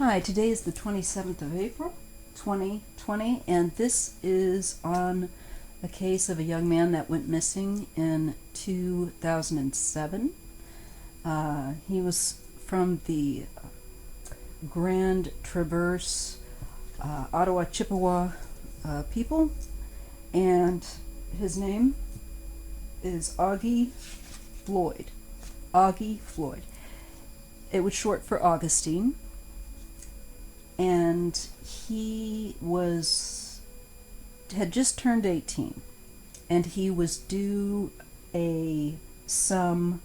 Hi, today is the 27th of April, 2020, and this is on a case of a young man that went missing in 2007. He was from the Grand Traverse, Ottawa, Chippewa people, and his name is Auggie Floyd. Auggie Floyd. It was short for Augustine. And he had just turned 18, and he was due a sum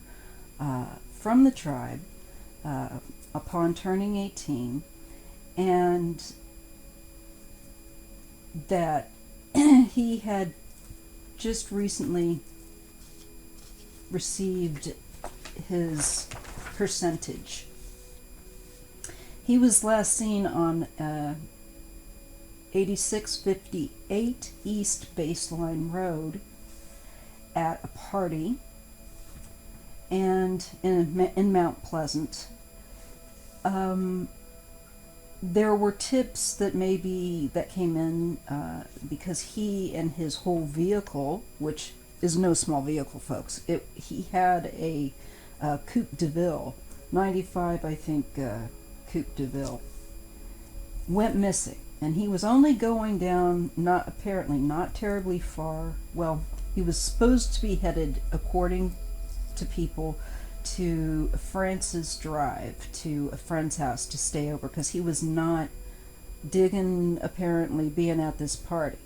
from the tribe upon turning 18, and that he had just recently received his percentage. He was last seen on 8658 East Baseline Road at a party and in Mount Pleasant. There were tips that came in because he and his whole vehicle, which is no small vehicle, folks. He had a Coupe Deville, 95, I think. Coupe Deville went missing, and he was only going down not terribly far. Well, he was supposed to be headed, according to people, to Francis Drive, to a friend's house to stay over, because he was not digging apparently being at this party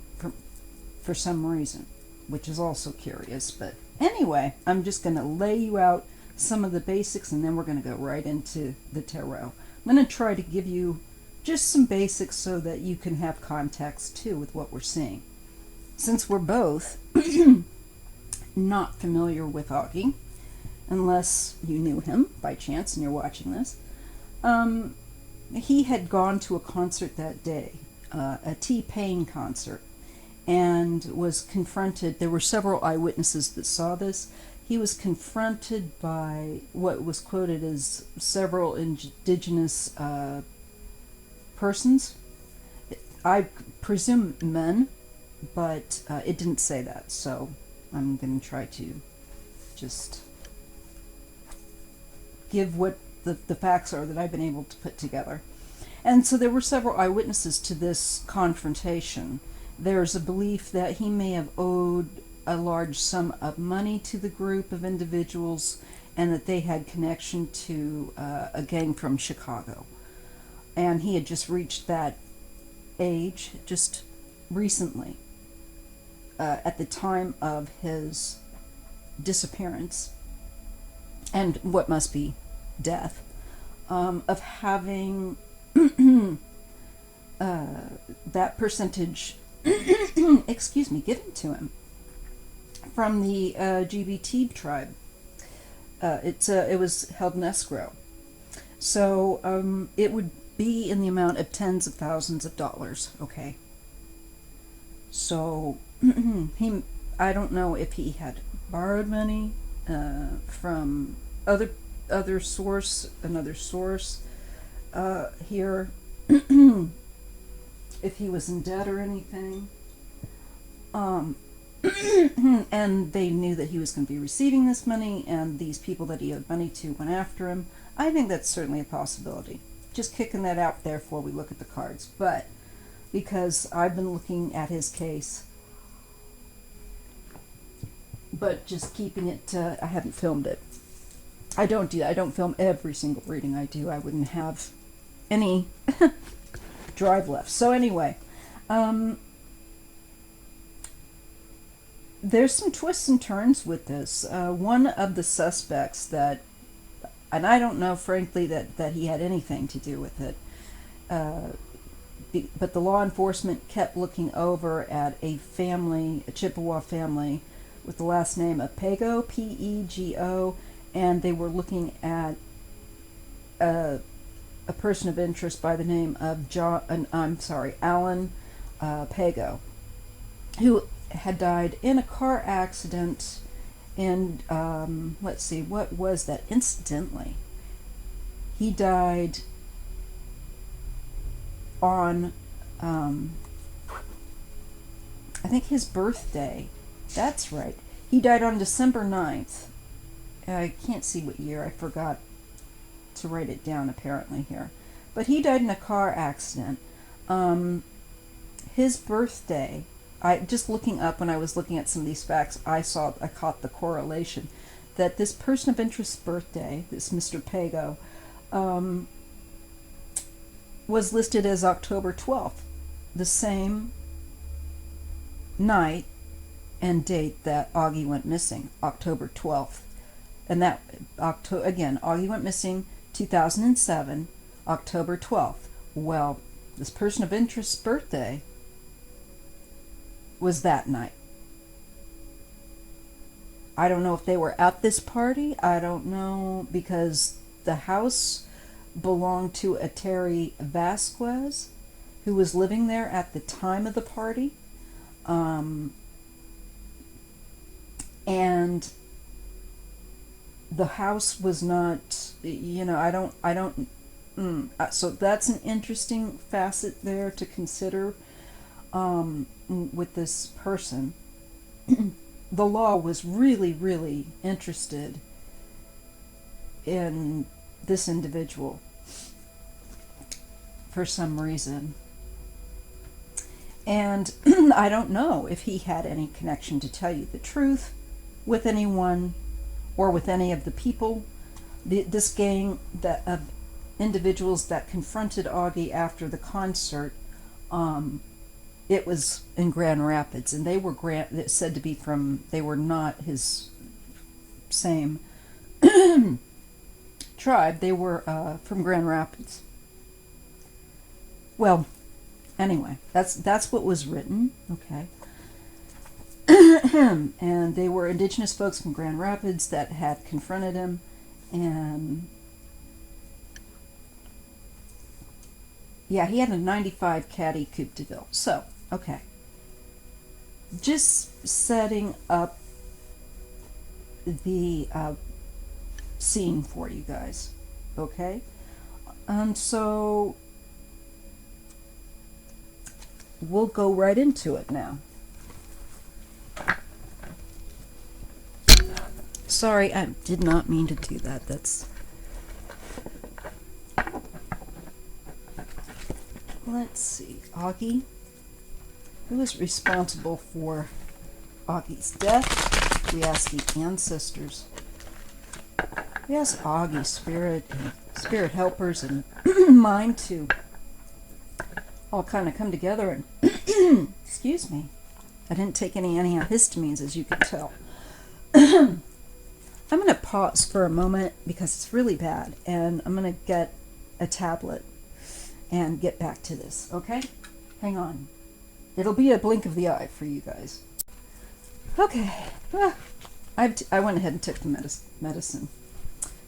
for some reason, which is also curious. But anyway, I'm just going to lay you out some of the basics, and then we're going to go right into the tarot. I'm going to try to give you just some basics so that you can have context too with what we're seeing. Since we're both not familiar with Auggie, unless you knew him by chance and you're watching this, he had gone to a concert that day, a T-Pain concert, and was confronted. There were several eyewitnesses that saw this. He was confronted by what was quoted as several indigenous persons. I presume men, but it didn't say that, so I'm going to try to just give what the facts are that I've been able to put together. And so there were several eyewitnesses to this confrontation. There's a belief that he may have owed a large sum of money to the group of individuals, and that they had connection to a gang from Chicago. And he had just reached that age just recently, at the time of his disappearance, and what must be death, of having that percentage given to him from the GBT tribe. It was held in escrow. So it would be in the amount of tens of thousands of dollars, okay? So I don't know if he had borrowed money from another source here, if he was in debt or anything. And they knew that he was going to be receiving this money, and these people that he owed money to went after him. I think that's certainly a possibility. Just kicking that out there before we look at the cards. But because I've been looking at his case, but just keeping it, I haven't filmed it. I don't do that. I don't film every single reading I do. I wouldn't have any drive left. So anyway, there's some twists and turns with this. One of the suspects and I don't know, frankly, that he had anything to do with it, but the law enforcement kept looking over at a Chippewa family with the last name of Pego, P-E-G-O, and they were looking at a person of interest by the name of Alan Pego, who had died in a car accident. And let's see, what was that? Incidentally, he died on, I think his birthday. That's right. He died on December 9th. I can't see what year. I forgot to write it down apparently here. But he died in a car accident. His birthday, I just looking up when I was looking at some of these facts, I caught the correlation that this person of interest's birthday, this Mr. Pago, was listed as October 12th, the same night and date that Auggie went missing, October 12th. And that, again, Auggie went missing 2007, October 12th. Well, this person of interest's birthday was that night. I don't know if they were at this party. I don't know, because the house belonged to a Terry Vasquez, who was living there at the time of the party. And the house was not, so that's an interesting facet there to consider with this person. The law was really, really interested in this individual for some reason. And I don't know if he had any connection, to tell you the truth, with anyone or with any of the people. This gang of individuals that confronted Auggie after the concert, it was in Grand Rapids, and they were said to be they were not his same tribe. They were from Grand Rapids. Well, anyway, that's what was written, okay. And they were indigenous folks from Grand Rapids that had confronted him, and yeah, he had a 95 Cadillac Coupe Deville. So, okay. Just setting up the scene for you guys, okay? So we'll go right into it now. Sorry, I did not mean to do that. Let's see. Auggie. Who is responsible for Auggie's death? We ask the ancestors. We ask Auggie, spirit helpers, and mind to all kind of come together and excuse me. I didn't take any antihistamines, as you can tell. I'm going to pause for a moment because it's really bad, and I'm going to get a tablet and get back to this, okay? Hang on. It'll be a blink of the eye for you guys. Okay. I went ahead and took the medicine.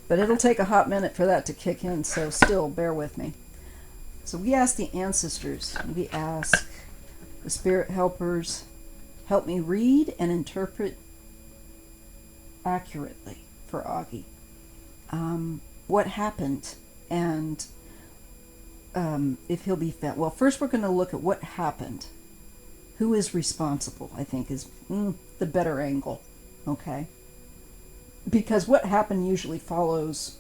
But it'll take a hot minute for that to kick in, so still bear with me. So we ask the ancestors, we ask the spirit helpers, help me read and interpret accurately for Auggie. What happened, and if he'll be found. Well, first we're going to look at what happened. Who is responsible, I think, is the better angle, okay? Because what happened usually follows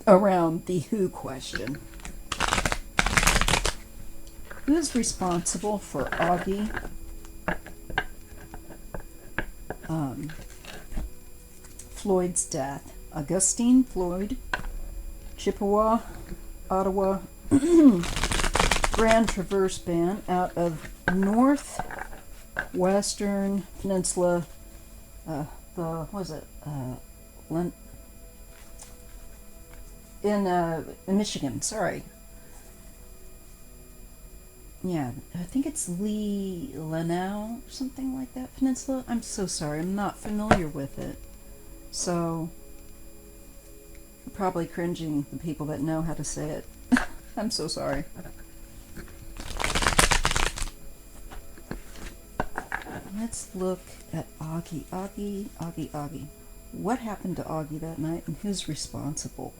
around the who question. Who is responsible for Auggie Floyd's death? Augustine Floyd, Chippewa, Ottawa, Grand Traverse Band out of northwestern peninsula, in Michigan, sorry. Yeah, I think it's Lanao, something like that, peninsula. I'm so sorry, I'm not familiar with it. So, you're probably cringing, the people that know how to say it. I'm so sorry. Let's look at Auggie. Auggie. What happened to Auggie that night, and who's responsible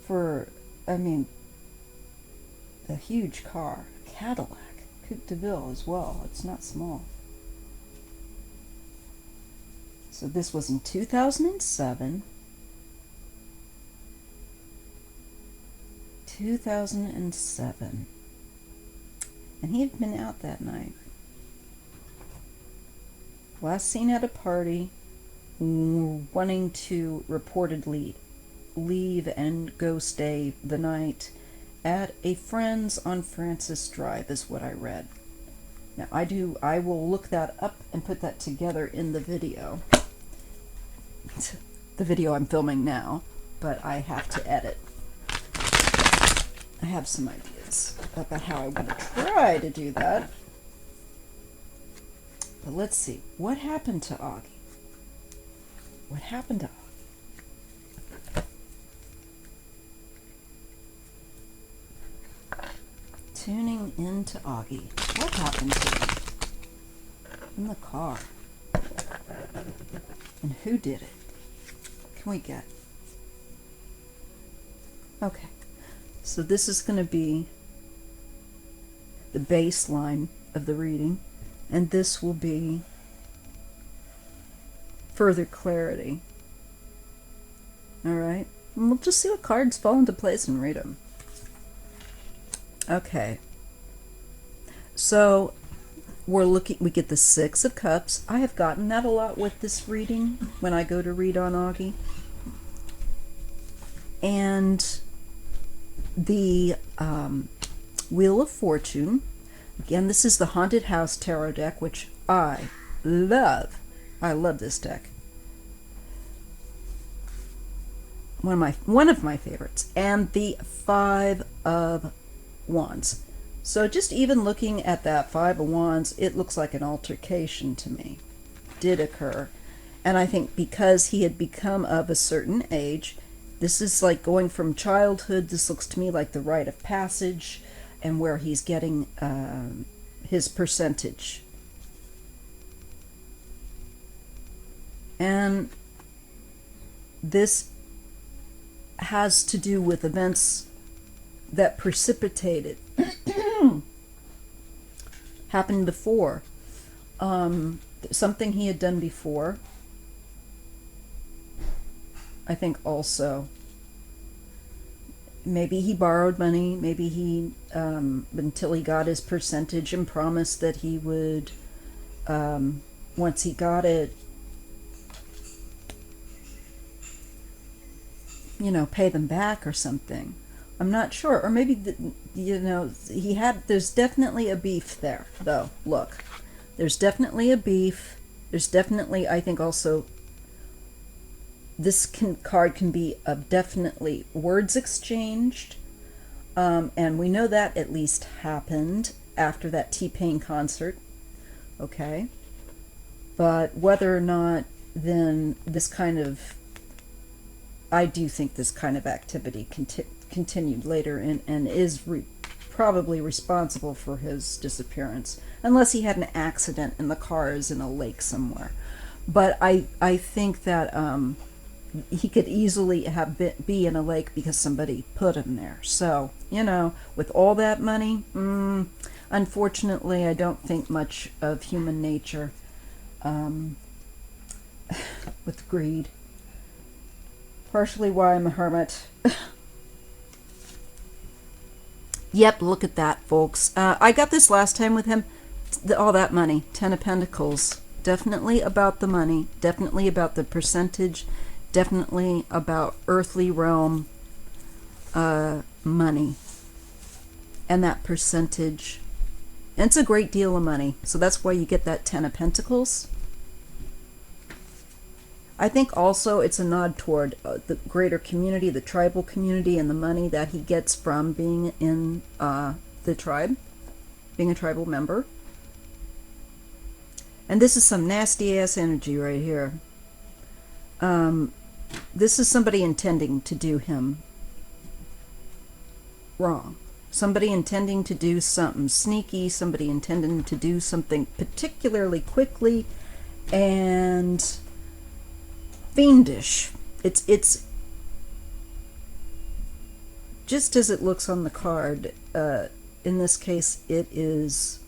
for, a huge car, a Cadillac Coupe Deville as well. It's not small. So this was in 2007. 2007. And he had been out that night. Last seen at a party, wanting to reportedly leave and go stay the night at a friend's on Francis Drive is what I read. Now I will look that up and put that together in the video. The video I'm filming now, but I have to edit. I have some ideas about how I want to try to do that. But let's see. What happened to Auggie? What happened to Auggie? Tuning into Auggie. What happened to him? In the car. And who did it? Can we get? Okay. So this is going to be the baseline of the reading, and this will be further clarity. All right? And we'll just see what cards fall into place and read them. Okay. So we get the Six of Cups. I have gotten that a lot with this reading when I go to read on Auggie. And the Wheel of Fortune. Again, this is the Haunted House Tarot deck, which I love. I love this deck. One of my favorites. And the Five of Wands. So just even looking at that Five of Wands, it looks like an altercation to me. Did occur. And I think because he had become of a certain age, this is like going from childhood. This looks to me like the rite of passage and where he's getting his percentage. And this has to do with events that precipitated happened before. Something he had done before. I think also maybe he borrowed money, maybe he until he got his percentage and promised that he would once he got it, pay them back or something. I'm not sure. Or maybe there's definitely a beef there though. Look, there's definitely a beef. There's definitely, I think also, this card can be of definitely words exchanged, and we know that at least happened after that T-Pain concert, okay? But whether or not then this kind of, I do think this kind of activity continued later and is probably responsible for his disappearance, unless he had an accident and the car is in a lake somewhere. But I think that he could easily have be in a lake because somebody put him there. So, with all that money, unfortunately, I don't think much of human nature with greed. Partially why I'm a hermit. Yep, look at that, folks. I got this last time with him. All that money. 10 of Pentacles. Definitely about the money. Definitely about the percentage. Definitely about earthly realm money. And that percentage. And it's a great deal of money. So that's why you get that 10 of Pentacles. I think also it's a nod toward the greater community, the tribal community, and the money that he gets from being in the tribe, being a tribal member. And this is some nasty ass energy right here. This is somebody intending to do him wrong. Somebody intending to do something sneaky, somebody intending to do something particularly quickly and fiendish. It's just as it looks on the card. in this case, it is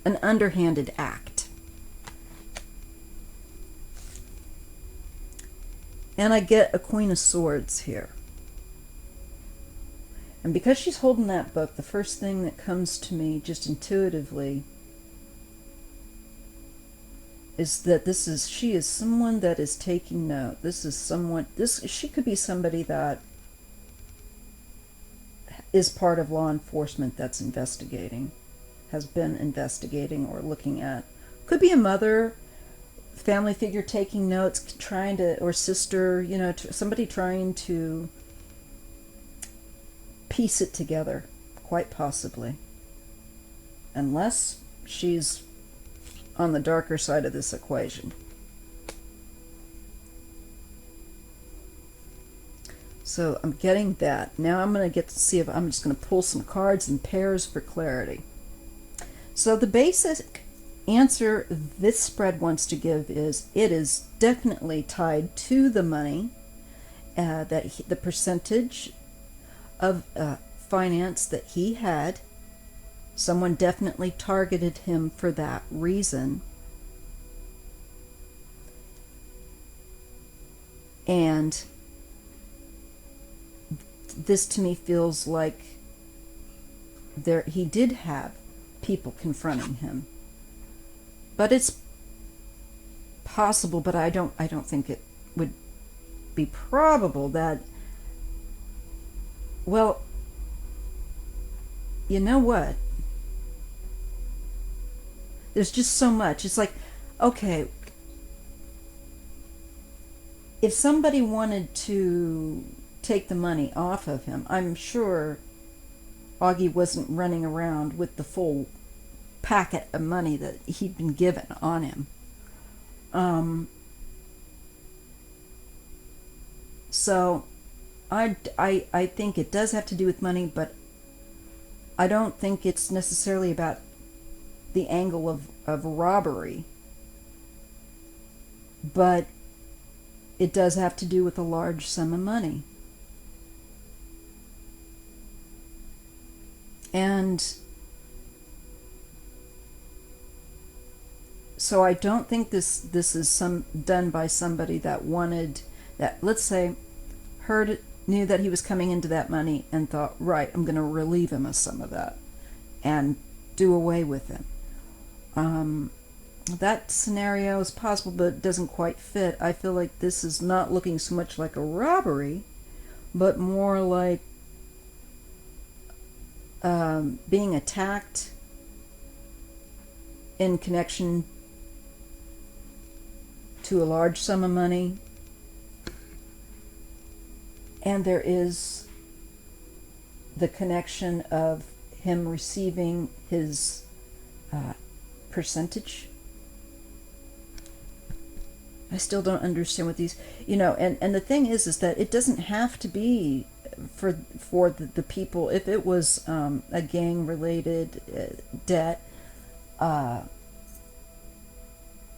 an underhanded act. And I get a Queen of Swords here. And because she's holding that book, the first thing that comes to me just intuitively is that she is someone that is taking note. She could be somebody that is part of law enforcement that's investigating, has been investigating or looking at. Could be a mother, family figure taking notes, or sister, somebody trying to piece it together, quite possibly. Unless she's on the darker side of this equation. So I'm getting that. Now I'm going to get to see if I'm just going to pull some cards in pairs for clarity. So the basic answer this spread wants to give is it is definitely tied to the money, the percentage of finance that he had. Someone definitely targeted him for that reason. And this to me feels like he did have people confronting him. But it's possible, but I don't think it would be probable that, well, you know what? There's just so much. It's like, okay, if somebody wanted to take the money off of him, I'm sure Auggie wasn't running around with the full packet of money that he'd been given on him. So I think it does have to do with money, but I don't think it's necessarily about the angle of robbery. But it does have to do with a large sum of money. And so I don't think this is done by somebody that wanted that, let's say, knew that he was coming into that money and thought, right, I'm going to relieve him of some of that and do away with him. That scenario is possible, but it doesn't quite fit. I feel like this is not looking so much like a robbery, but more like being attacked in connection to a large sum of money. And there is the connection of him receiving his percentage. I still don't understand what these, and the thing is that it doesn't have to be for the people. If it was a gang-related debt,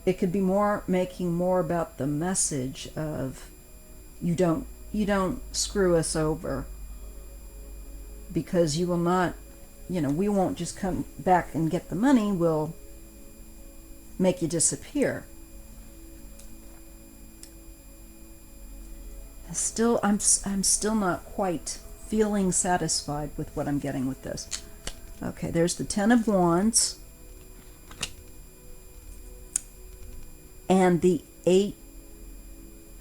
it could be making more about the message of you don't screw us over, because you will not, we won't just come back and get the money, we'll make you disappear. I'm still not quite feeling satisfied with what I'm getting with this. Okay, there's the Ten of Wands and the Eight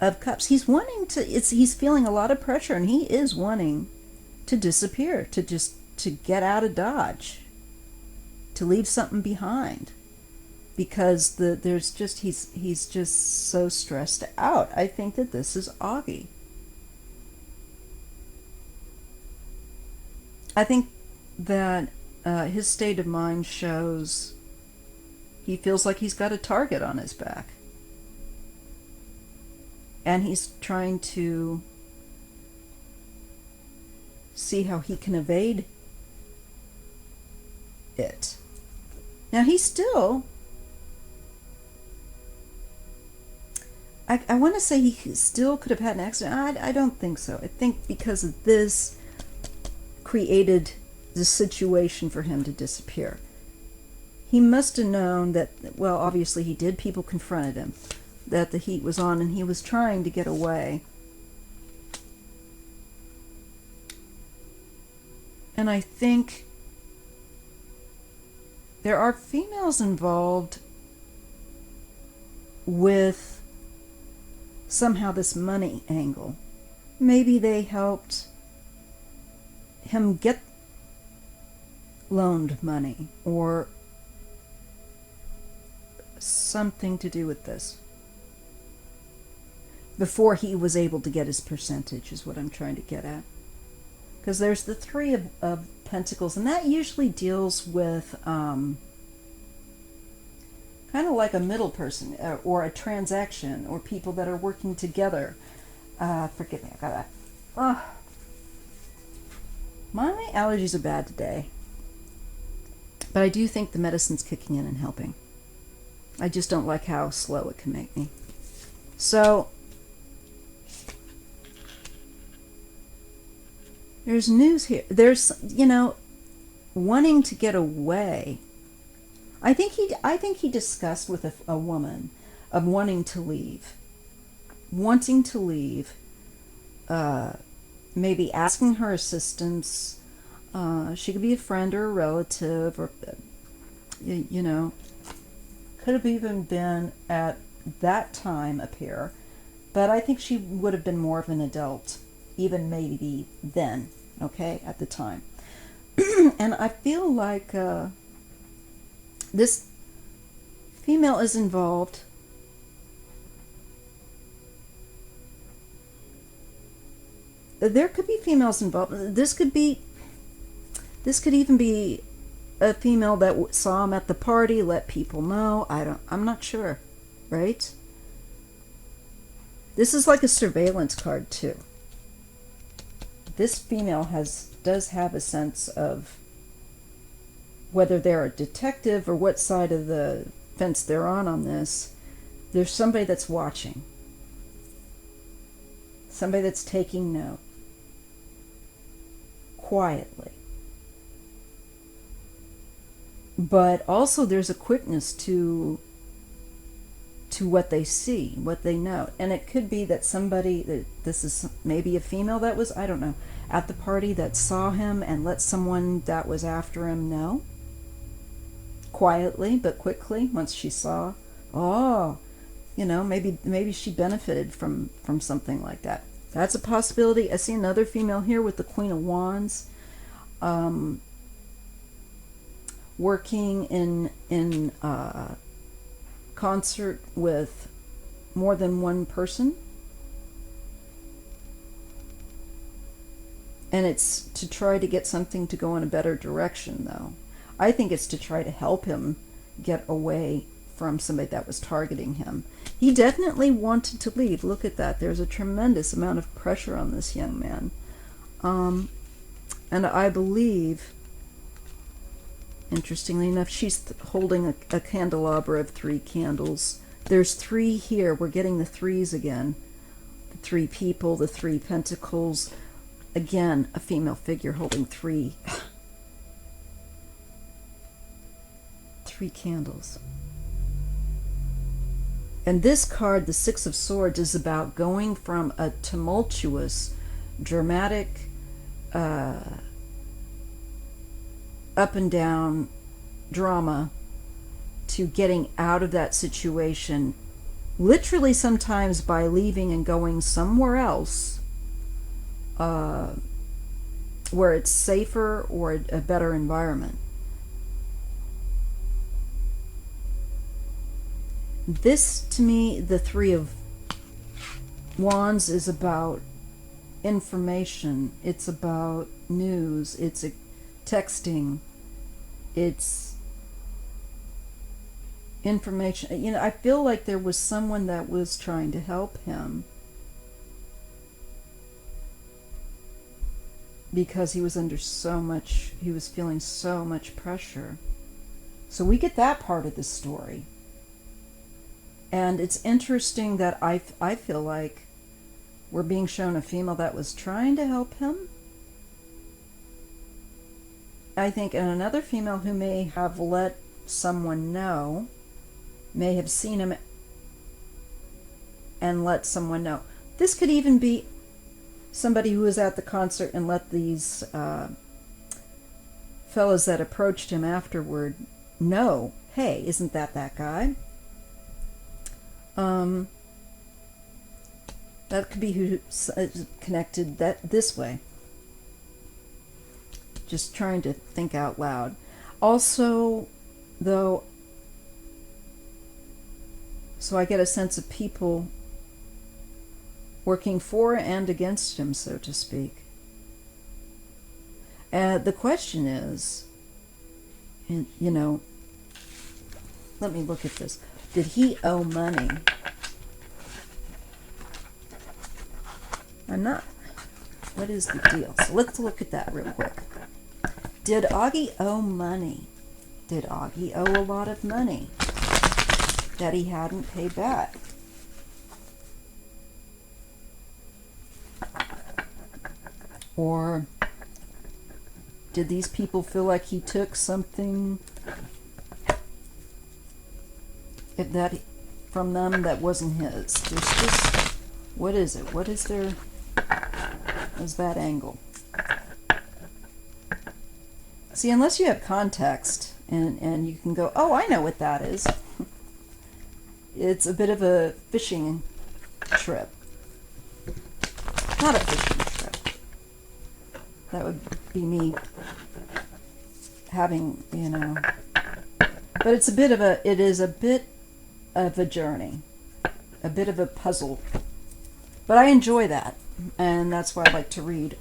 of Cups. He's feeling a lot of pressure, and he is wanting to disappear, to get out of Dodge, to leave something behind, because he's just so stressed out. I think that this is Auggie. I think that his state of mind shows he feels like he's got a target on his back. And he's trying to see how he can evade it. Now he's still... I want to say he still could have had an accident. I don't think so. I think because of this created the situation for him to disappear. He must have known that, well, obviously he did. People confronted him, that the heat was on and he was trying to get away. And I think there are females involved with somehow this money angle. Maybe they helped him get loaned money or something to do with this before he was able to get his percentage, is what I'm trying to get at. Because there's the Three of Pentacles, and that usually deals with kind of like a middle person or a transaction or people that are working together. Forgive me, I got that. My allergies are bad today. But I do think the medicine's kicking in and helping. I just don't like how slow it can make me. So, there's news here. There's, wanting to get away. I think he discussed with a woman of wanting to leave. Wanting to leave. Maybe asking her assistance. She could be a friend or a relative, or could have even been at that time a peer, but I think she would have been more of an adult, even maybe then, okay, at the time. And I feel like this female is involved. There could be females involved. This could even be a female that saw him at the party, let people know. I'm not sure, right? This is like a surveillance card too. This female does have a sense of whether they're a detective or what side of the fence they're on this. There's somebody that's watching. Somebody that's taking note. Quietly. But also there's a quickness to what they see, what they know. And it could be that this is maybe a female that was, I don't know, at the party that saw him and let someone that was after him know. Quietly, but quickly, once she saw, maybe she benefited from something like that. That's a possibility. I see another female here with the Queen of Wands. Working in concert with more than one person. And it's to try to get something to go in a better direction, though. I think it's to try to help him get away from somebody that was targeting him. He definitely wanted to leave. Look at that. There's a tremendous amount of pressure on this young man. And I believe, interestingly enough, she's holding a candelabra of 3 candles. There's 3 here. We're getting the 3s again. The 3 people, the 3 pentacles. Again, a female figure holding 3 candles. And this card, the 6 of Swords, is about going from a tumultuous, dramatic, up and down drama to getting out of that situation, literally sometimes by leaving and going somewhere else where it's safer or a better environment. This, to me, the 3 of Wands is about information. It's about news. It's texting. It's information. I feel like there was someone that was trying to help him because he was he was feeling so much pressure. So we get that part of the story. And it's interesting that I feel like we're being shown a female that was trying to help him. I think, and another female who may have let someone know, may have seen him and let someone know. This could even be somebody who was at the concert and let these fellows that approached him afterward know, hey, isn't that guy? That could be who connected that this way. Just trying to think out loud. Also, though, so I get a sense of people working for and against him, so to speak. The question is, and you know, let me look at this. Did he owe money? I'm not. What is the deal? So let's look at that real quick. Did Auggie owe money? Did Auggie owe a lot of money that he hadn't paid back? Or did these people feel like he took something that from them that wasn't his? There's just, what is it? What is there? Is that angle? See, unless you have context and you can go, oh, I know what that is. It's a bit of a fishing trip. Not a fishing trip. That would be me having, you know, but it is a bit of a journey, a bit of a puzzle. But I enjoy that, and that's why I like to read.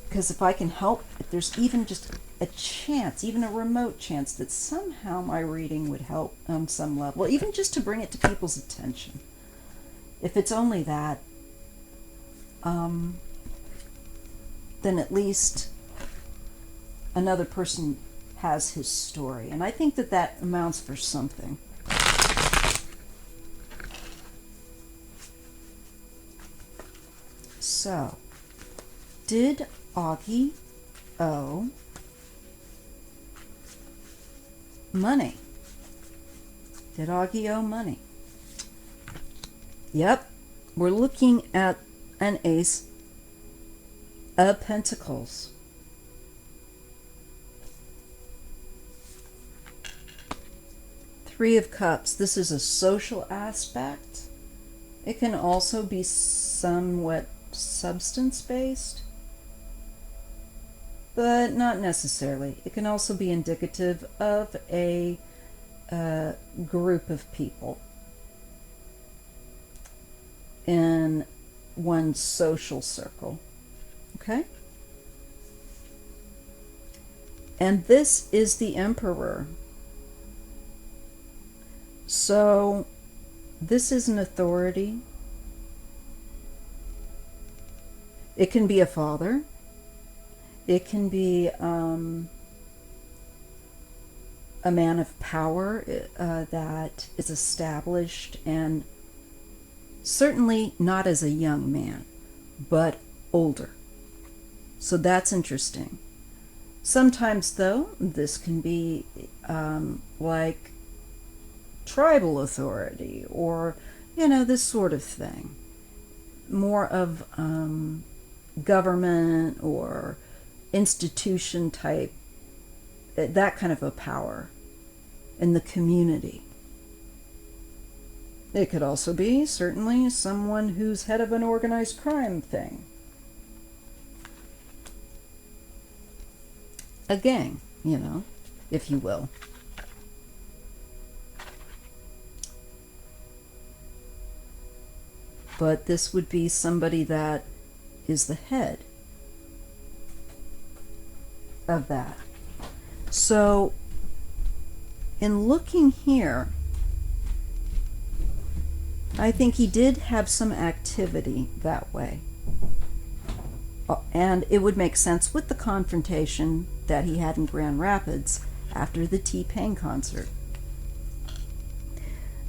Because if I can help, if there's even just a chance, even a remote chance, that somehow my reading would help on some level, even just to bring it to people's attention. If it's only that, then at least another person has his story. And I think that that amounts for something. So, did Auggie owe money? Did Auggie owe money? Yep, we're looking at an Ace of Pentacles. Three of Cups. This is a social aspect. It can also be somewhat substance-based, but not necessarily. It can also be indicative of a group of people in one social circle. Okay? And this is the Emperor. So this is an authority. It can be a father. It can be a man of power that is established, and certainly not as a young man, but older. So that's interesting. Sometimes, though, this can be like tribal authority, or, you know, this sort of thing. More of government or institution type, that kind of a power in the community. It could also be, certainly, someone who's head of an organized crime thing. A gang, you know, if you will. But this would be somebody that is the head of that. So, in looking here, I think he did have some activity that way. And it would make sense with the confrontation that he had in Grand Rapids after the T-Pain concert.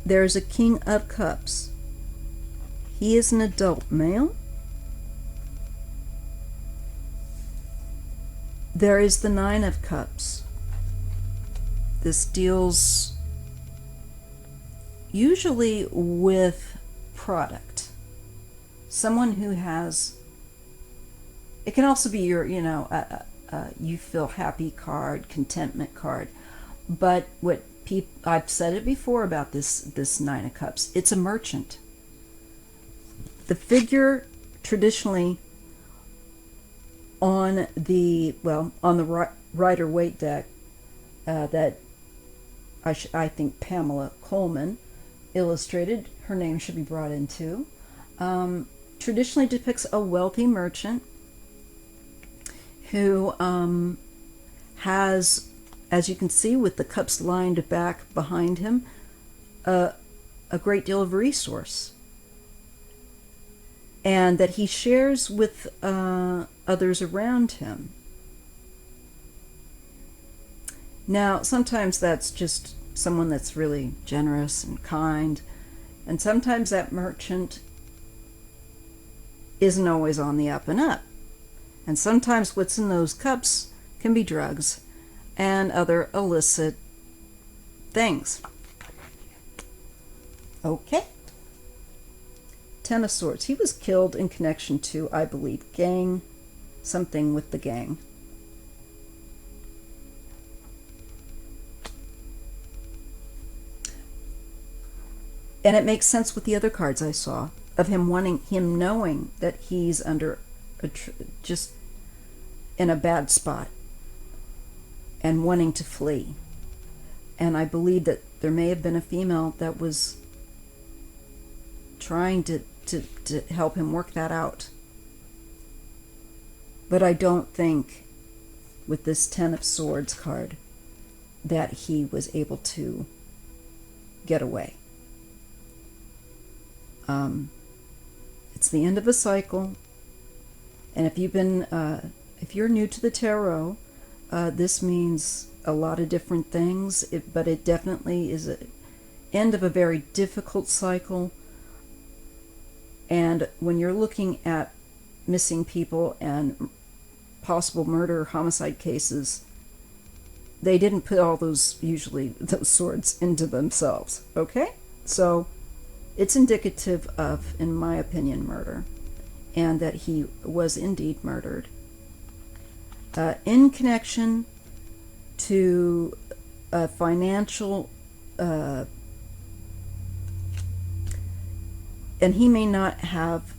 There's a King of Cups. He is an adult male. There is the Nine of Cups. This deals usually with product. Someone who has, it can also be your, you feel happy card, contentment card. But what I've said it before about this Nine of Cups, it's a merchant. The figure traditionally on the Rider-Waite deck that I think Pamela Coleman illustrated, her name should be brought into, traditionally depicts a wealthy merchant who has, as you can see with the cups lined back behind him, a great deal of resource, and that he shares with others around him. Now, sometimes that's just someone that's really generous and kind, and sometimes that merchant isn't always on the up and up. And sometimes what's in those cups can be drugs and other illicit things. Okay. Ten of Swords. He was killed in connection to, I believe, gang, something with the gang. And it makes sense with the other cards I saw, of him knowing that he's under just in a bad spot and wanting to flee. And I believe that there may have been a female that was trying to help him work that out. But I don't think with this Ten of Swords card that he was able to get away. It's the end of a cycle, and if you're new to the tarot, this means a lot of different things, but it definitely is an end of a very difficult cycle. And when you're looking at missing people and possible murder, homicide cases, they didn't put all those swords into themselves, okay? So it's indicative of, in my opinion, murder, and that he was indeed murdered. In connection to a financial, and he may not have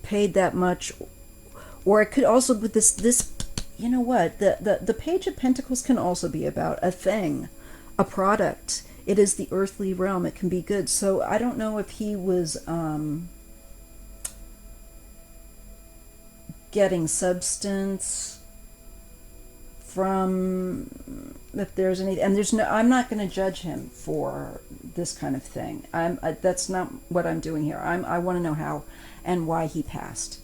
paid that much, or it could also be this. You know what? The Page of Pentacles can also be about a thing, a product. It is the earthly realm. It can be good. So I don't know if he was getting substance from, if there's any, and there's no, I'm not going to judge him for this kind of thing. That's not what I'm doing here. I want to know how and why he passed.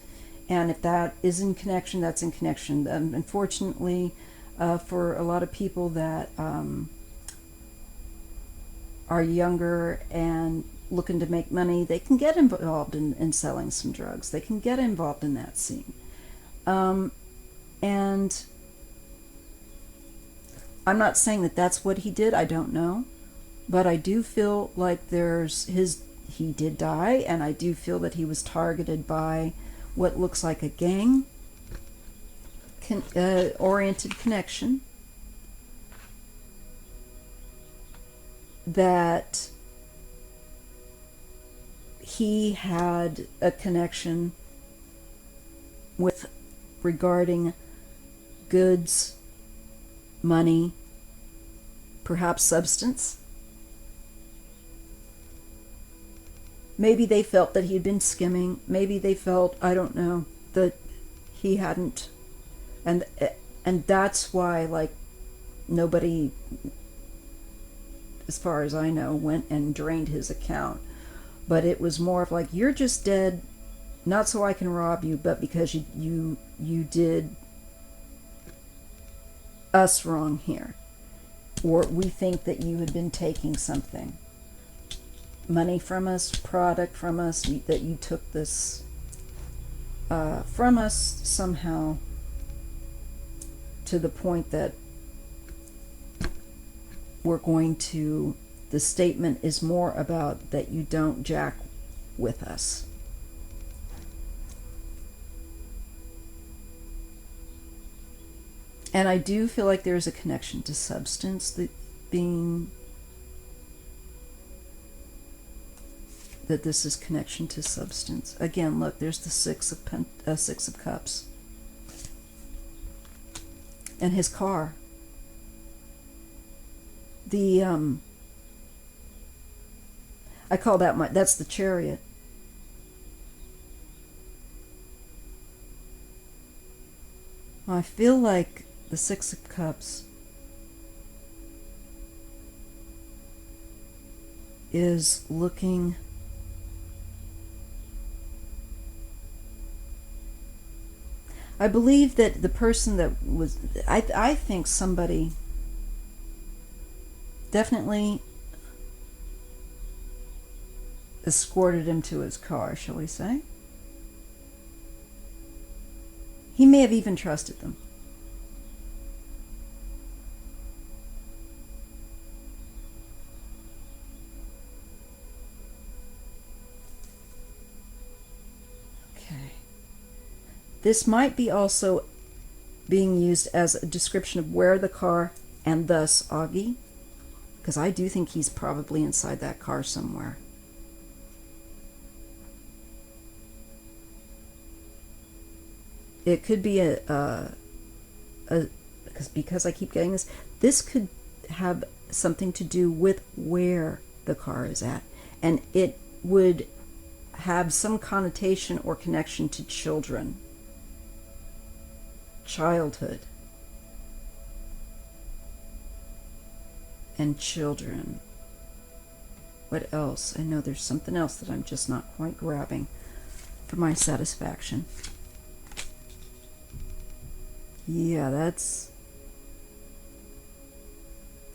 And if that is in connection, that's in connection. Unfortunately, for a lot of people that are younger and looking to make money, they can get involved in selling some drugs. They can get involved in that scene. And I'm not saying that that's what he did. I don't know. But I do feel like he did die, and I do feel that he was targeted by what looks like a gang oriented connection, that he had a connection with regarding goods, money, perhaps substance. Maybe they felt that he'd been skimming. Maybe they felt, I don't know, that he hadn't. And that's why, like, nobody, as far as I know, went and drained his account. But it was more of like, you're just dead, not so I can rob you, but because you did us wrong here. Or we think that you had been taking something. Money from us, product from us, that you took this from us somehow, to the point that we're going to, the statement is more about that you don't jack with us. And I do feel like there's a connection to substance, that this is connection to substance. Again, look, there's the Six of Cups. And his car. I call that's the Chariot. I feel like the Six of Cups is looking I believe that the person that was, I think somebody definitely escorted him to his car, shall we say. He may have even trusted them. Okay. This might be also being used as a description of where the car, and thus Auggie, because I do think he's probably inside that car somewhere. It could be because I keep getting this. This could have something to do with where the car is at, and it would have some connotation or connection to children, childhood, and children. What else? I know there's something else that I'm just not quite grabbing for my satisfaction. Yeah, that's...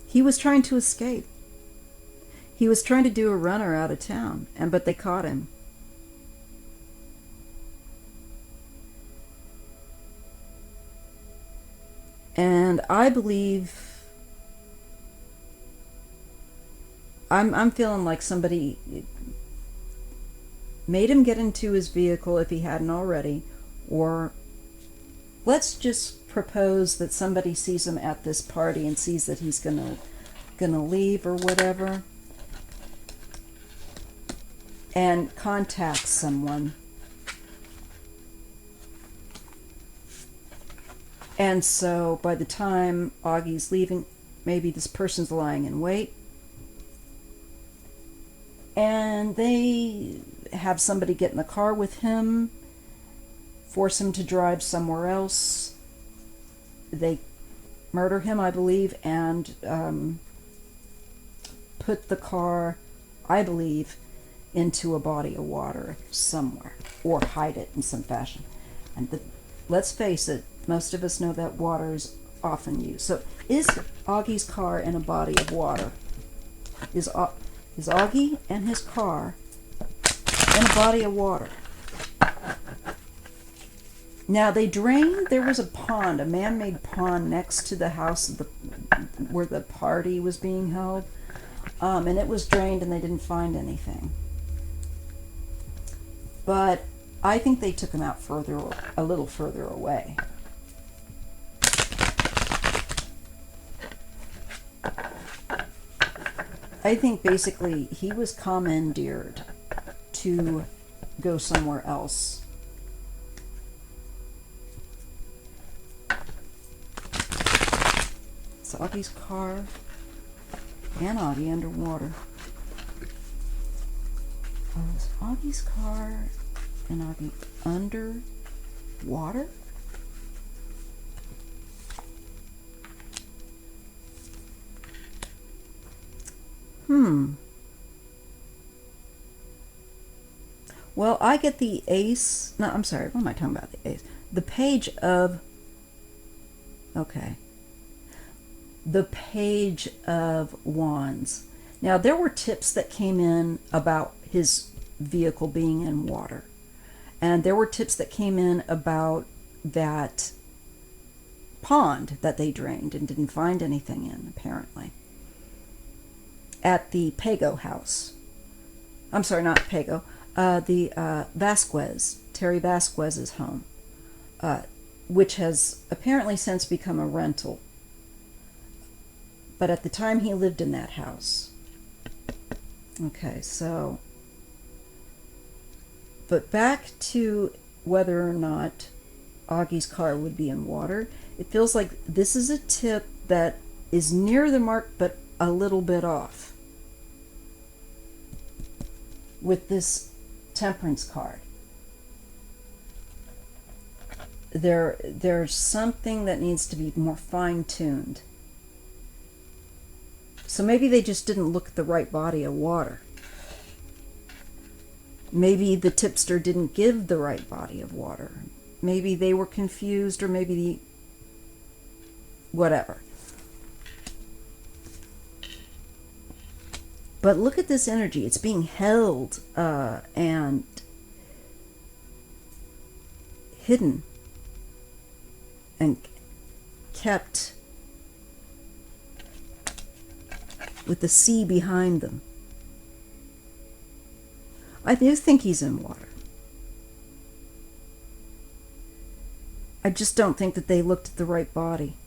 He was trying to escape. He was trying to do a runner out of town, but they caught him. And I believe... I'm feeling like somebody made him get into his vehicle if he hadn't already, or let's just propose that somebody sees him at this party and sees that he's gonna leave or whatever, and contacts someone. And so by the time Auggie's leaving, maybe this person's lying in wait, and they have somebody get in the car with him, force him to drive somewhere else. They murder him, I believe, and put the car, I believe, into a body of water somewhere, or hide it in some fashion. And let's face it, most of us know that water is often used. So is Auggie's car in a body of water? Is Auggie and his car in a body of water? Now, they drained, there was a pond, a man-made pond next to the house where the party was being held, and it was drained and they didn't find anything. But I think they took him out a little further away. I think basically he was commandeered to go somewhere else. It's Auggie's car and Auggie underwater. It's Auggie's car and Auggie underwater? Well, I get the ace. No, I'm sorry. What am I talking about? The ace. The page of... Okay. The page of wands. Now, there were tips that came in about his vehicle being in water. And there were tips that came in about that pond that they drained and didn't find anything in, apparently. At the Pago house. I'm sorry, not Pago. The Vasquez, Terry Vasquez's home, which has apparently since become a rental. But at the time he lived in that house. Okay, so... But back to whether or not Augie's car would be in water. It feels like this is a tip that is near the mark but a little bit off with this temperance card. There's something that needs to be more fine-tuned. So maybe they just didn't look at the right body of water. Maybe the tipster didn't give the right body of water. Maybe they were confused, or maybe whatever. But look at this energy. It's being held and hidden and kept with the sea behind them. I do think he's in water. I just don't think that they looked at the right body.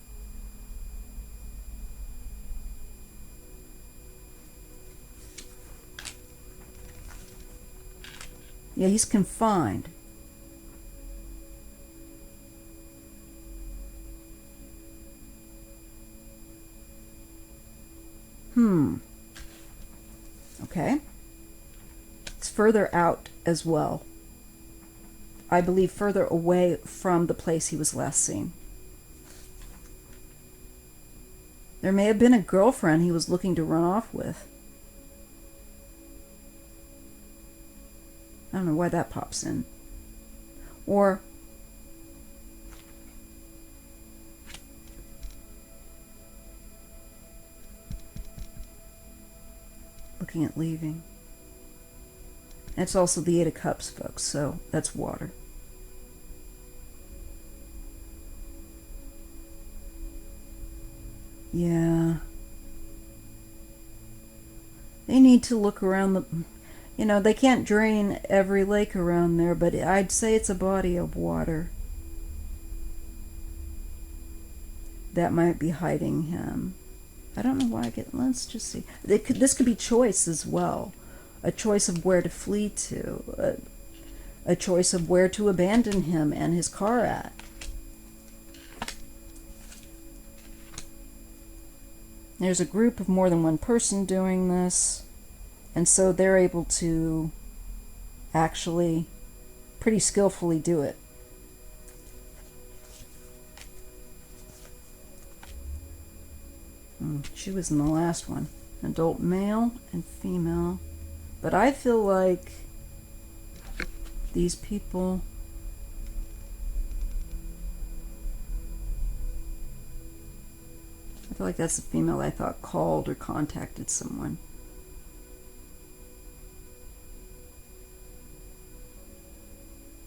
Yeah, he's confined. Okay. It's further out as well. I believe further away from the place he was last seen. There may have been a girlfriend he was looking to run off with. I don't know why that pops in. Or looking at leaving. And it's also the Eight of Cups, folks, so that's water. Yeah. They need to look around the... You know, they can't drain every lake around there, but I'd say it's a body of water that might be hiding him. I don't know why I get... Let's just see. This could be choice as well. A choice of where to flee to. A choice of where to abandon him and his car at. There's a group of more than one person doing this. And so they're able to actually pretty skillfully do it. She was in the last one. Adult male and female. But I feel like these people... I feel like that's the female I thought called or contacted someone.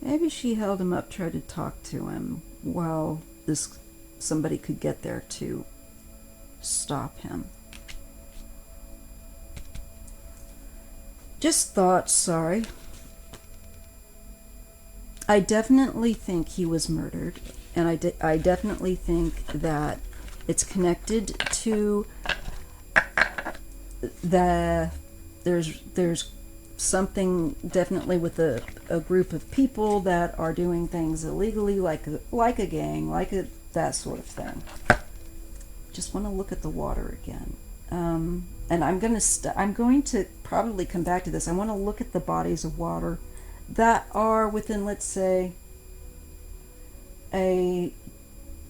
Maybe she held him up, tried to talk to him while somebody could get there to stop him. Just thoughts, sorry. I definitely think he was murdered, and I definitely think that it's connected to there's something definitely with a group of people that are doing things illegally, like a gang, that sort of thing. Just want to look at the water again, and I'm going to probably come back to this. I want to look at the bodies of water that are within, let's say, a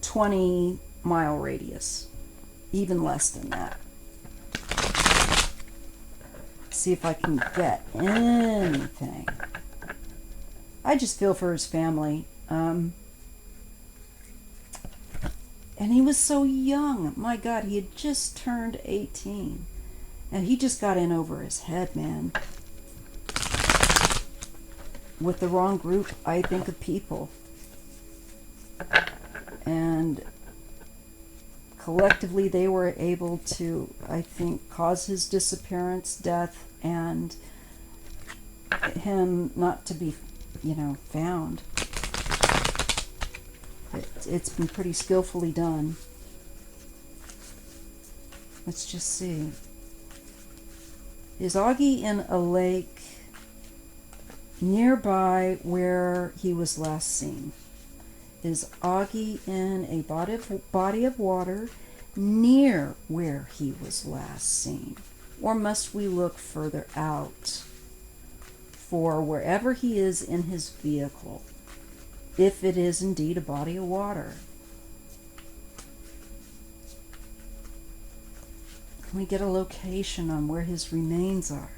20-mile radius, even less than that. See if I can get anything. I just feel for his family. And he was so young. My God, he had just turned 18. And he just got in over his head, man. with the wrong group, I think, of people. And collectively, they were able to, I think, cause his disappearance, death, and him not to be, found. It's been pretty skillfully done. Let's just see. Is Auggie in a lake nearby where he was last seen? Is Auggie in a body of water near where he was last seen? Or must we look further out for wherever he is in his vehicle, if it is indeed a body of water? Can we get a location on where his remains are?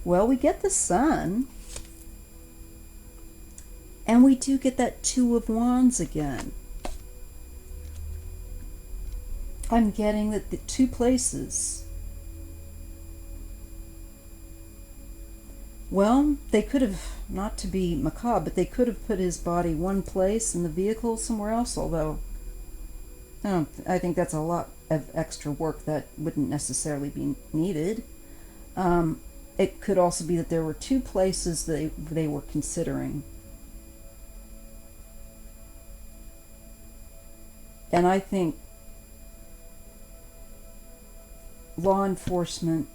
Well, we get the sun. And we do get that Two of Wands again. I'm getting that the two places. Well, they could have, not to be macabre, but they could have put his body one place and the vehicle somewhere else, although I think that's a lot of extra work that wouldn't necessarily be needed. It could also be that there were two places they were considering. And I think law enforcement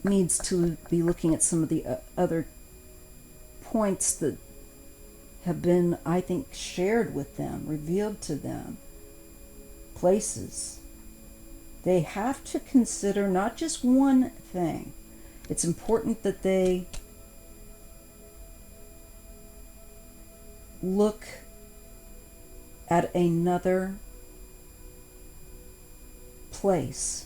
needs to be looking at some of the other points that have been, I think, shared with them, revealed to them, places. They have to consider not just one thing. It's important that they look at another place,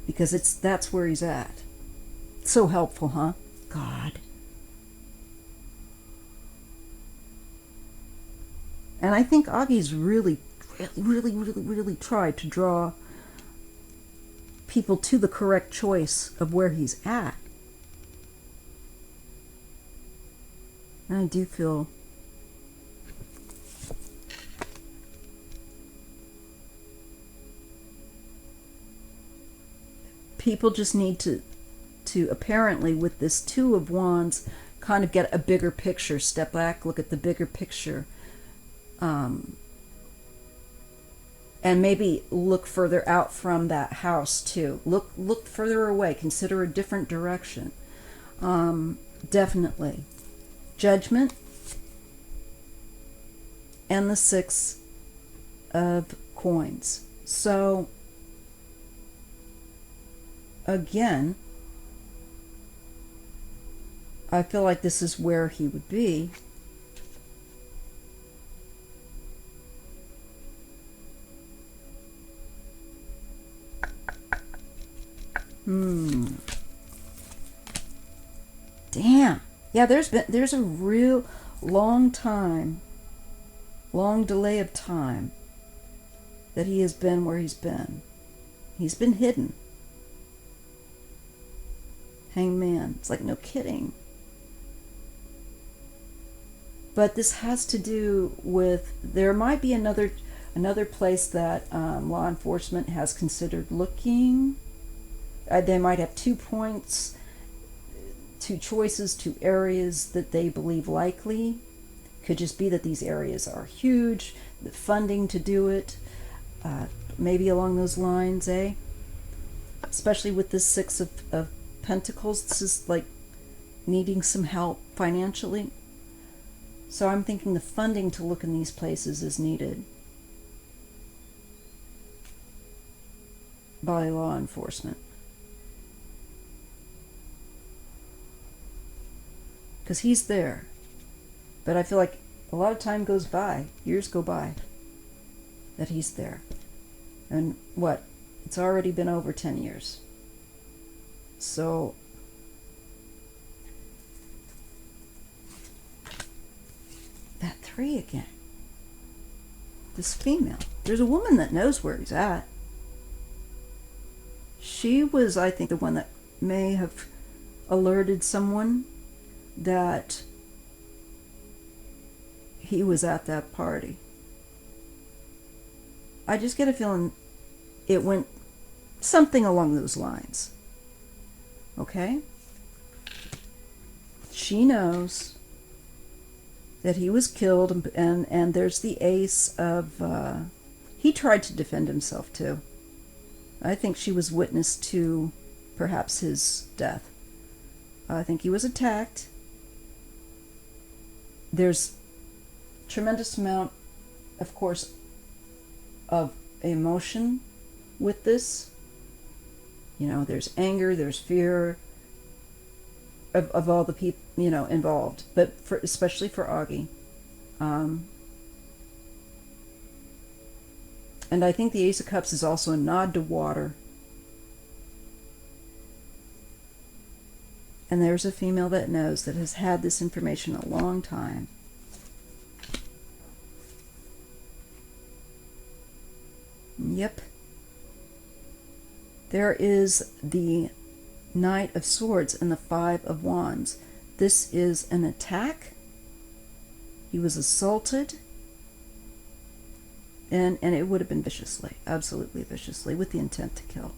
because that's where he's at. So helpful, huh? God. And I think Augie's really tried to draw people to the correct choice of where he's at. And I do feel people just need to apparently, with this Two of Wands, kind of get a bigger picture, step back, look at the bigger picture, and maybe look further out from that house too. Look further away, consider a different direction. Definitely. Judgment and the Six of Coins. So again, I feel like this is where he would be. Damn. Yeah, there's a real long delay of time that he has been where he's been. He's been hidden. Hangman. It's like, no kidding. But this has to do with, there might be another place that law enforcement has considered looking. They might have 2 points, 2 choices, 2 areas that they believe likely. Could just be that these areas are huge, the funding to do it, maybe along those lines, eh? Especially with this Six of Pentacles, this is like needing some help financially. So I'm thinking the funding to look in these places is needed by law enforcement. Because he's there. But I feel like a lot of time goes by, years go by, that he's there. And what? It's already been over 10 years. So that 3 again. This female. There's a woman that knows where he's at. She was, I think, the one that may have alerted someone that he was at that party. I just get a feeling it went something along those lines. Okay? She knows that he was killed, and there's the ace of, he tried to defend himself too. I think she was witness to perhaps his death. I think he was attacked. There's tremendous amount, of course, of emotion with this. You know, there's anger, there's fear of all the people, you know, involved, but especially for Auggie. And I think the Ace of Cups is also a nod to water. And there's a female that knows, that has had this information a long time. Yep. There is the Knight of Swords and the Five of Wands. This is an attack. He was assaulted. And it would have been viciously, absolutely viciously, with the intent to kill.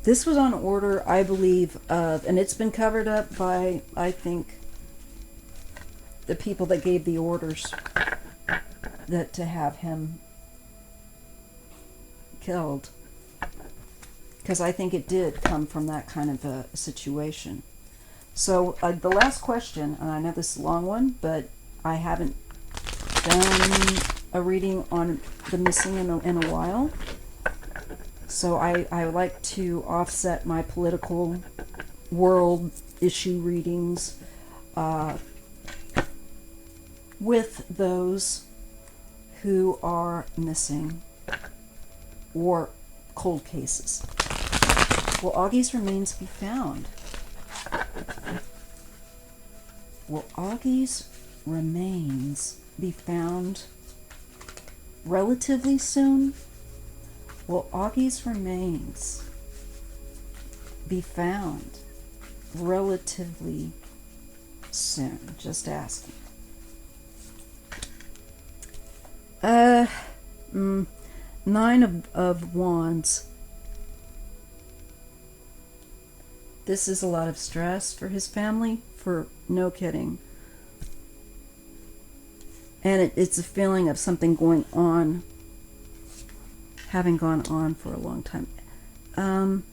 This was on order, I believe, of, and it's been covered up by, I think, the people that gave the orders that to have him killed, because I think it did come from that kind of a situation. So the last question, and I know this is a long one, but I haven't done a reading on the missing in a while, so I like to offset my political world issue readings with those who are missing or cold cases. Will Auggie's remains be found? Will Auggie's remains be found relatively soon? Will Auggie's remains be found relatively soon? Just asking. Nine of Wands. This is a lot of stress for his family, for no kidding. And it's a feeling of something going on, having gone on for a long time.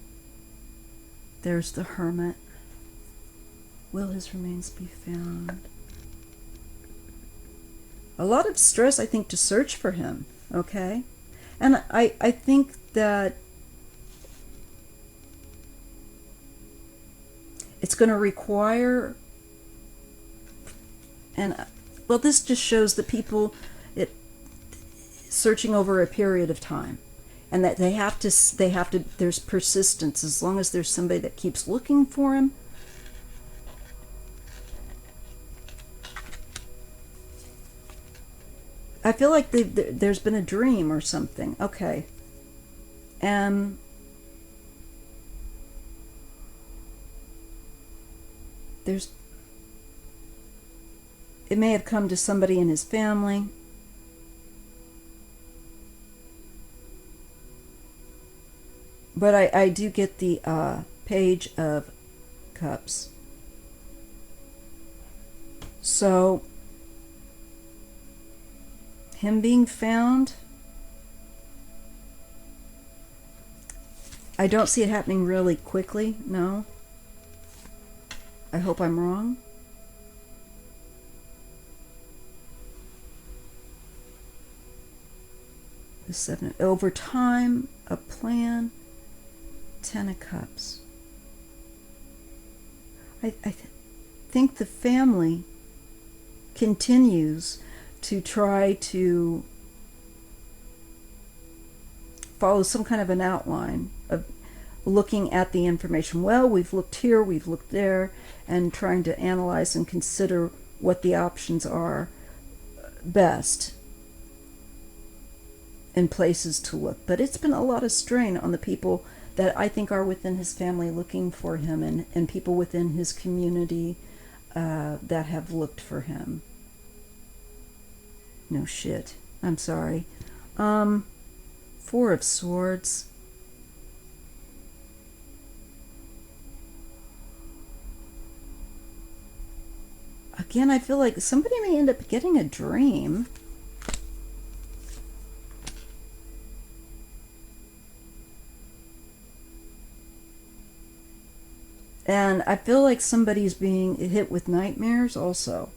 There's the Hermit. Will his remains be found? A lot of stress, I think, to search for him, okay? And I think that it's going to require, and well, this just shows that people searching over a period of time, and that they have to, there's persistence. As long as there's somebody that keeps looking for him, I feel like there's been a dream or something. Okay. It may have come to somebody in his family. But I do get the Page of Cups. So him being found, I don't see it happening really quickly, no. I hope I'm wrong. The Seven, over time, a plan, Ten of Cups. I think the family continues to try to follow some kind of an outline looking at the information. Well, we've looked here, we've looked there, and trying to analyze and consider what the options are best and places to look. But it's been a lot of strain on the people that I think are within his family looking for him, and people within his community that have looked for him. No shit. I'm sorry. Four of Swords. Again, I feel like somebody may end up getting a dream. And I feel like somebody's being hit with nightmares also.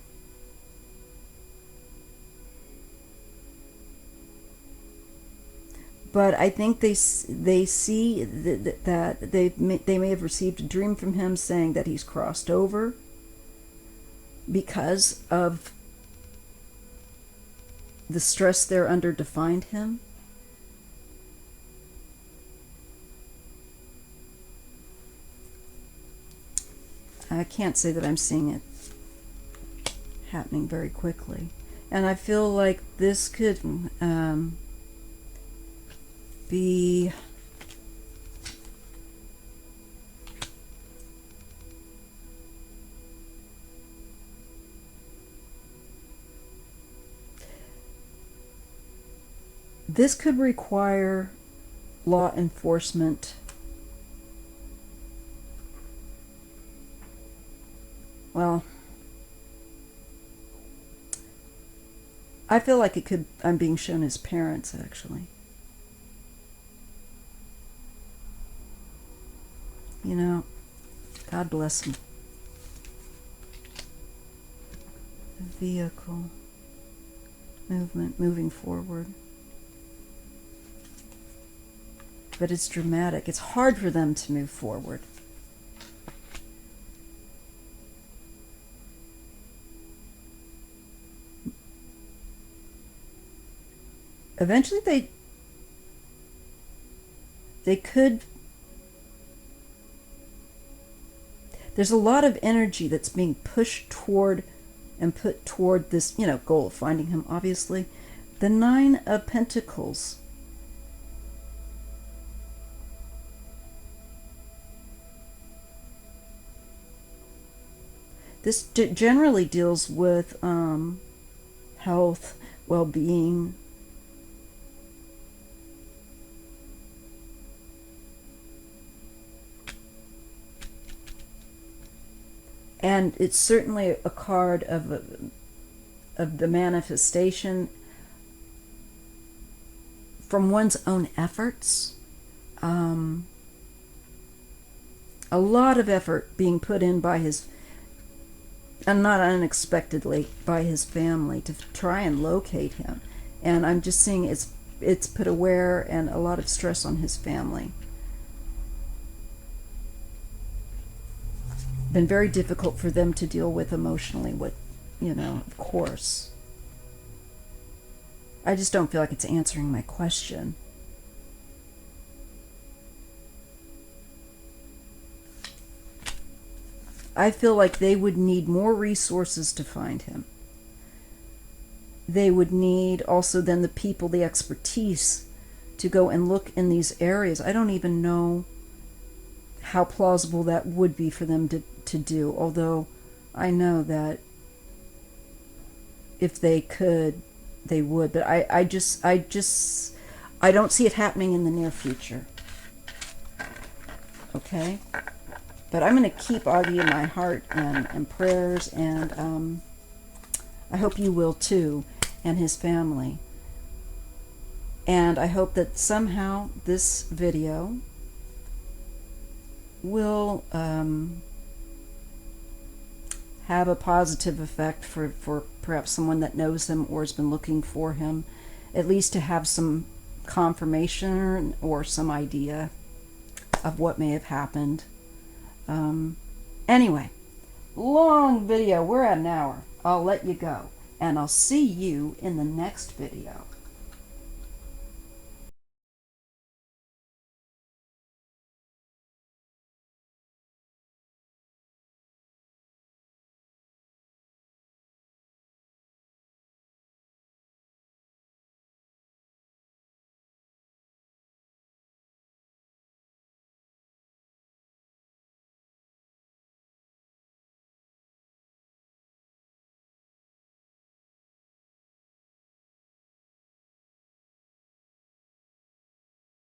But I think they see that they may have received a dream from him saying that he's crossed over because of the stress they're under to find him. I can't say that I'm seeing it happening very quickly. And I feel like this could be this could require law enforcement well, I feel like it could, I'm being shown his parents actually. You know, God bless him. The vehicle, movement, moving forward. But it's dramatic. It's hard for them to move forward. Eventually they could. There's a lot of energy that's being pushed toward and put toward this, you know, goal of finding him, obviously. The Nine of Pentacles. This generally deals with health, well-being. And it's certainly a card of the manifestation from one's own efforts. A lot of effort being put in by his, and not unexpectedly, by his family to try and locate him. And I'm just seeing it's put a wear and a lot of stress on his family. Been very difficult for them to deal with emotionally, with, you know, of course. I just don't feel like it's answering my question. I feel like they would need more resources to find him. They would need also then the people, the expertise to go and look in these areas. I don't even know how plausible that would be for them to do, although I know that if they could, they would. But I don't see it happening in the near future. Okay? But I'm going to keep Auggie in my heart and prayers, and I hope you will too, and his family. And I hope that somehow this video will have a positive effect for perhaps someone that knows him or has been looking for him, at least to have some confirmation or some idea of what may have happened. Anyway, long video. We're at an hour. I'll let you go, and I'll see you in the next video.